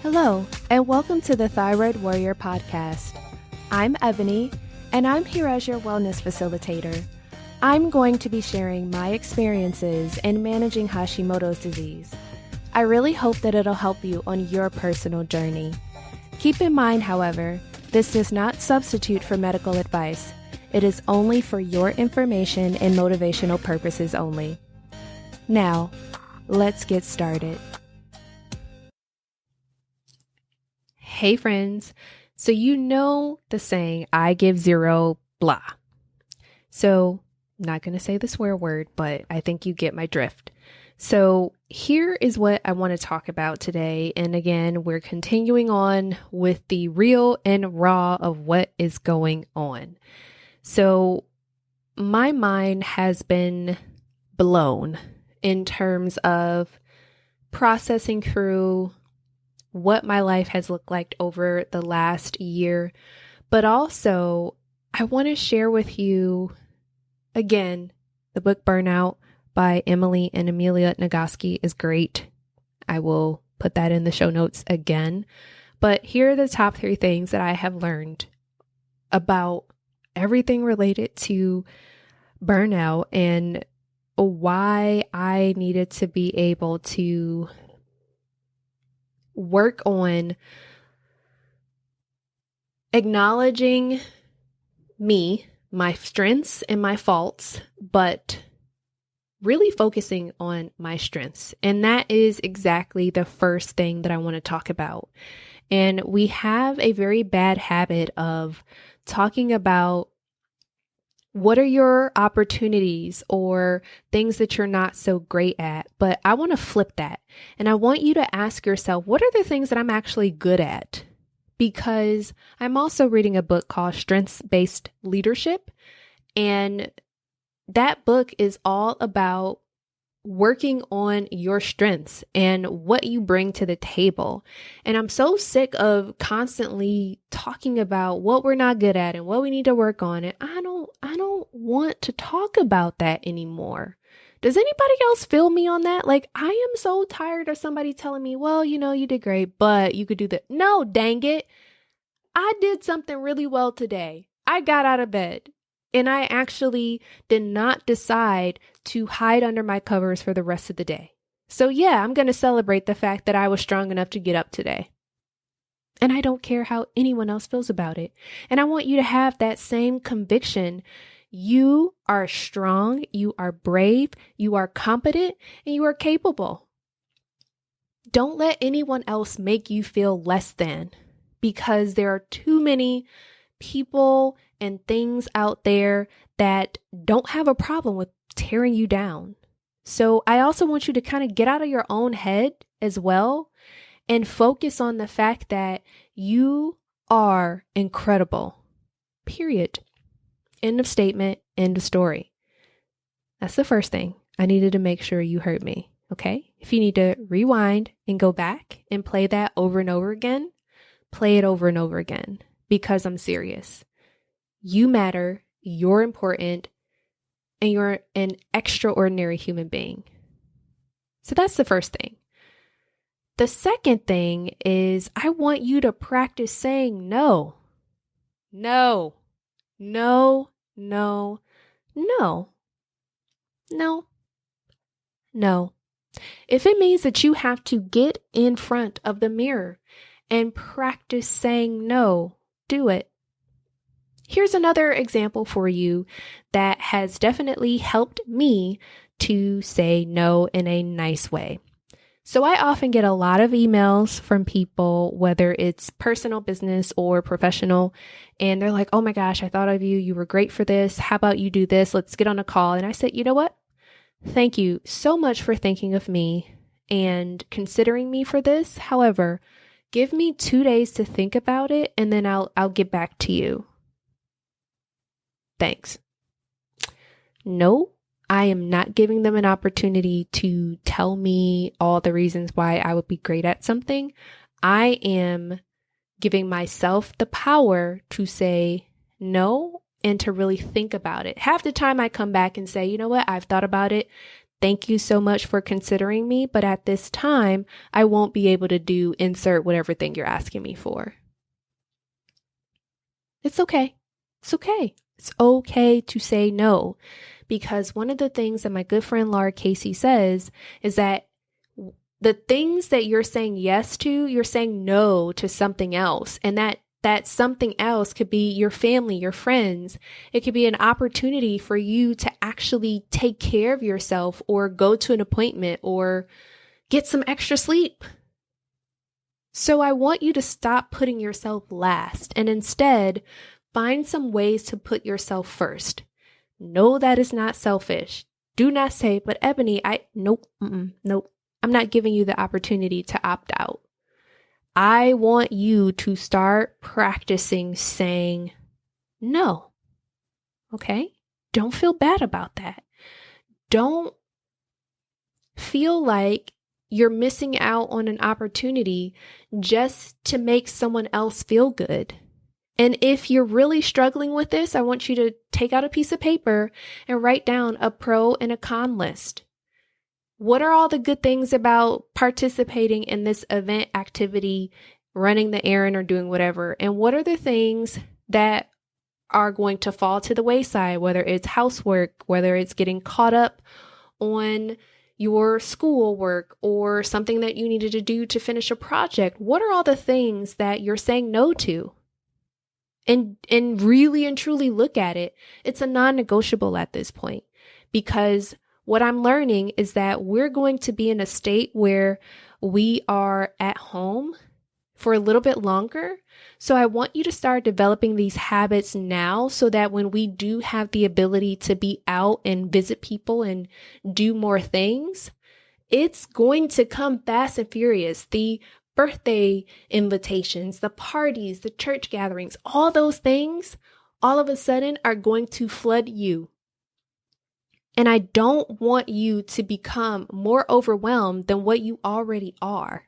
Hello, and welcome to the Thyroid Warrior podcast. I'm Ebony, and I'm here as your wellness facilitator. I'm going to be sharing my experiences in managing Hashimoto's disease. I really hope that it'll help you on your personal journey. Keep in mind, however, this does not substitute for medical advice. It is only for your information and motivational purposes only. Now, let's get started. Hey friends, so you know the saying, I give zero, blah. So, not going to say the swear word, but I think you get my drift. So here is what I want to talk about today. And again, we're continuing on with the real and raw of what is going on. So my mind has been blown in terms of processing through what my life has looked like over the last year. But also, I want to share with you, again, the book Burnout by Emily and Amelia Nagoski is great. I will put that in the show notes again. But here are the top 3 things that I have learned about everything related to burnout and why I needed to be able to work on acknowledging me, my strengths and my faults, but really focusing on my strengths. And that is exactly the first thing that I want to talk about. And we have a very bad habit of talking about what are your opportunities or things that you're not so great at. But I want to flip that. And I want you to ask yourself, what are the things that I'm actually good at? Because I'm also reading a book called Strengths-Based Leadership. And that book is all about working on your strengths and what you bring to the table. And I'm so sick of constantly talking about what we're not good at and what we need to work on. And I don't want to talk about that anymore. Does anybody else feel me on that? Like, I am so tired of somebody telling me, well, you did great, but you could do that. No, dang it. I did something really well today. I got out of bed. And I actually did not decide to hide under my covers for the rest of the day. So yeah, I'm going to celebrate the fact that I was strong enough to get up today. And I don't care how anyone else feels about it. And I want you to have that same conviction. You are strong, you are brave, you are competent, and you are capable. Don't let anyone else make you feel less than, because there are too many people and things out there that don't have a problem with tearing you down. So I also want you to kind of get out of your own head as well and focus on the fact that you are incredible. Period. End of statement. End of story. That's the first thing. I needed to make sure you heard me. Okay? If you need to rewind and go back and play that over and over again, play it over and over again, because I'm serious. You matter, you're important, and you're an extraordinary human being. So that's the first thing. The second thing is I want you to practice saying no. No. No. No. No. No. No. If it means that you have to get in front of the mirror and practice saying no, do it. Here's another example for you that has definitely helped me to say no in a nice way. So I often get a lot of emails from people, whether it's personal business or professional, and they're like, oh my gosh, I thought of you. You were great for this. How about you do this? Let's get on a call. And I said, you know what? Thank you so much for thinking of me and considering me for this. However, give me 2 days to think about it, and then I'll get back to you. Thanks. No, I am not giving them an opportunity to tell me all the reasons why I would be great at something. I am giving myself the power to say no and to really think about it. Half the time I come back and say, you know what, I've thought about it. Thank you so much for considering me, but at this time, I won't be able to do insert whatever thing you're asking me for. It's okay. It's okay. It's okay to say no, because one of the things that my good friend Laura Casey says is that the things that you're saying yes to, you're saying no to something else. And that something else could be your family, your friends. It could be an opportunity for you to actually take care of yourself or go to an appointment or get some extra sleep. So I want you to stop putting yourself last and instead find some ways to put yourself first. No, that is not selfish. Do not say, but Ebony, nope. I'm not giving you the opportunity to opt out. I want you to start practicing saying no. Okay? Don't feel bad about that. Don't feel like you're missing out on an opportunity just to make someone else feel good. And if you're really struggling with this, I want you to take out a piece of paper and write down a pro and a con list. What are all the good things about participating in this event, activity, running the errand, or doing whatever? And what are the things that are going to fall to the wayside, whether it's housework, whether it's getting caught up on your schoolwork or something that you needed to do to finish a project? What are all the things that you're saying no to? And really and truly look at it. It's a non-negotiable at this point, because what I'm learning is that we're going to be in a state where we are at home for a little bit longer. So I want you to start developing these habits now so that when we do have the ability to be out and visit people and do more things, it's going to come fast and furious. The birthday invitations, the parties, the church gatherings, all those things all of a sudden are going to flood you. And I don't want you to become more overwhelmed than what you already are.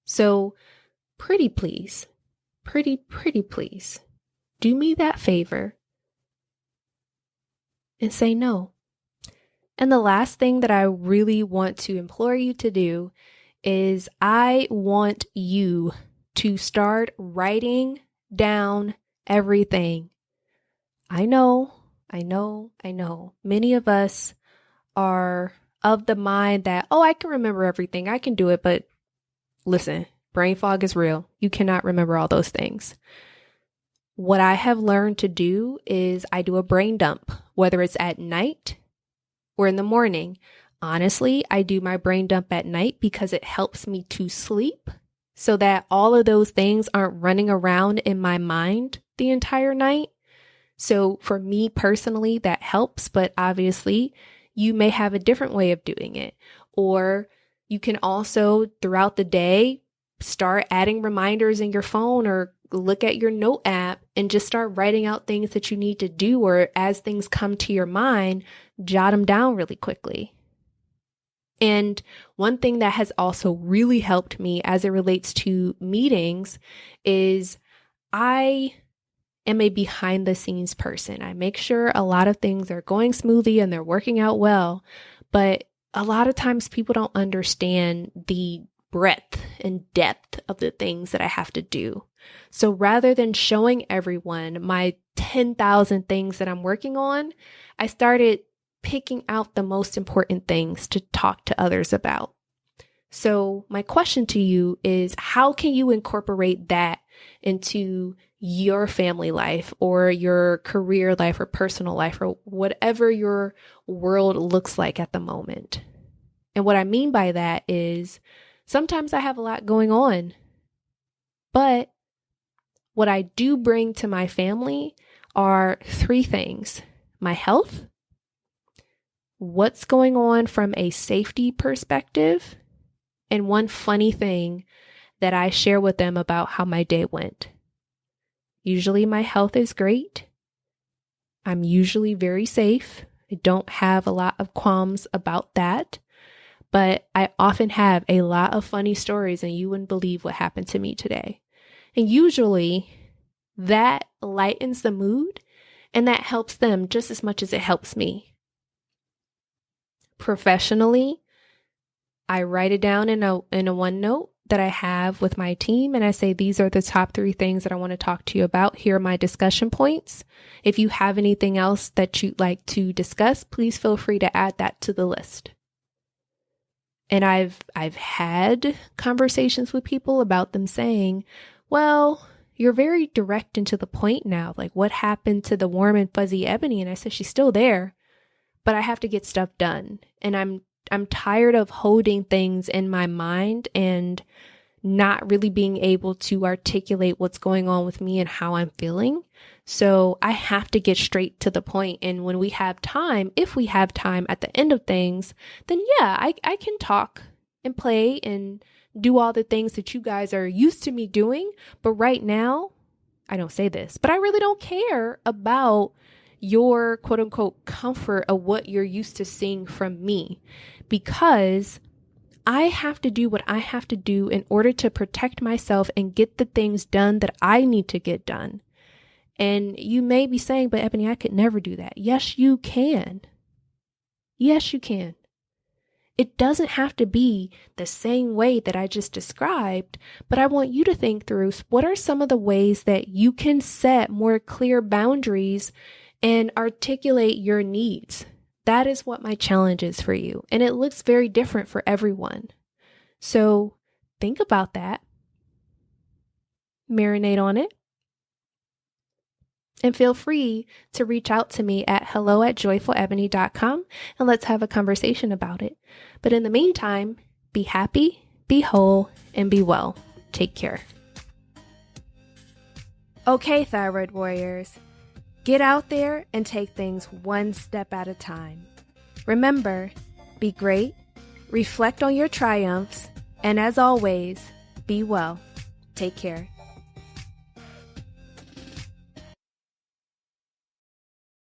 So pretty please, pretty please, do me that favor and say no. And the last thing that I really want to implore you to do is I want you to start writing down everything. I know. Many of us are of the mind that, oh, I can remember everything. I can do it. But listen, brain fog is real. You cannot remember all those things. What I have learned to do is I do a brain dump, whether it's at night or in the morning. Honestly, I do my brain dump at night because it helps me to sleep so that all of those things aren't running around in my mind the entire night. So for me personally, that helps, but obviously you may have a different way of doing it. Or you can also throughout the day start adding reminders in your phone or look at your note app and just start writing out things that you need to do, or as things come to your mind, jot them down really quickly. And one thing that has also really helped me as it relates to meetings is I am a behind the scenes person. I make sure a lot of things are going smoothly and they're working out well, but a lot of times people don't understand the breadth and depth of the things that I have to do. So rather than showing everyone my 10,000 things that I'm working on, I started picking out the most important things to talk to others about. So my question to you is, how can you incorporate that into your family life or your career life or personal life or whatever your world looks like at the moment? And what I mean by that is sometimes I have a lot going on, but what I do bring to my family are three things: my health, what's going on from a safety perspective, and one funny thing that I share with them about how my day went. Usually my health is great. I'm usually very safe. I don't have a lot of qualms about that, but I often have a lot of funny stories and you wouldn't believe what happened to me today. And usually that lightens the mood and that helps them just as much as it helps me. professionally, I write it down in a OneNote that I have with my team, and I say, these are the top 3 things that I want to talk to you about. Here are my discussion points. If you have anything else that you'd like to discuss, please feel free to add that to the list. And I've had conversations with people about them saying, well, you're very direct and to the point now. Like, what happened to the warm and fuzzy Ebony? And I said, she's still there, but I have to get stuff done. And I'm tired of holding things in my mind and not really being able to articulate what's going on with me and how I'm feeling. So I have to get straight to the point. And when we have time, if we have time at the end of things, then yeah, I can talk and play and do all the things that you guys are used to me doing. But right now, I don't say this, but I really don't care about your quote unquote comfort of what you're used to seeing from me, because I have to do what I have to do in order to protect myself and get the things done that I need to get done. And you may be saying, but Ebony, I could never do that. Yes, you can. Yes, you can. It doesn't have to be the same way that I just described, but I want you to think through, what are some of the ways that you can set more clear boundaries and articulate your needs? That is what my challenge is for you. And it looks very different for everyone. So think about that. Marinate on it. And feel free to reach out to me at hello@joyfulebony.com and let's have a conversation about it. But in the meantime, be happy, be whole, and be well. Take care. Okay, thyroid warriors, get out there and take things one step at a time. Remember, be great, reflect on your triumphs, and as always, be well. Take care.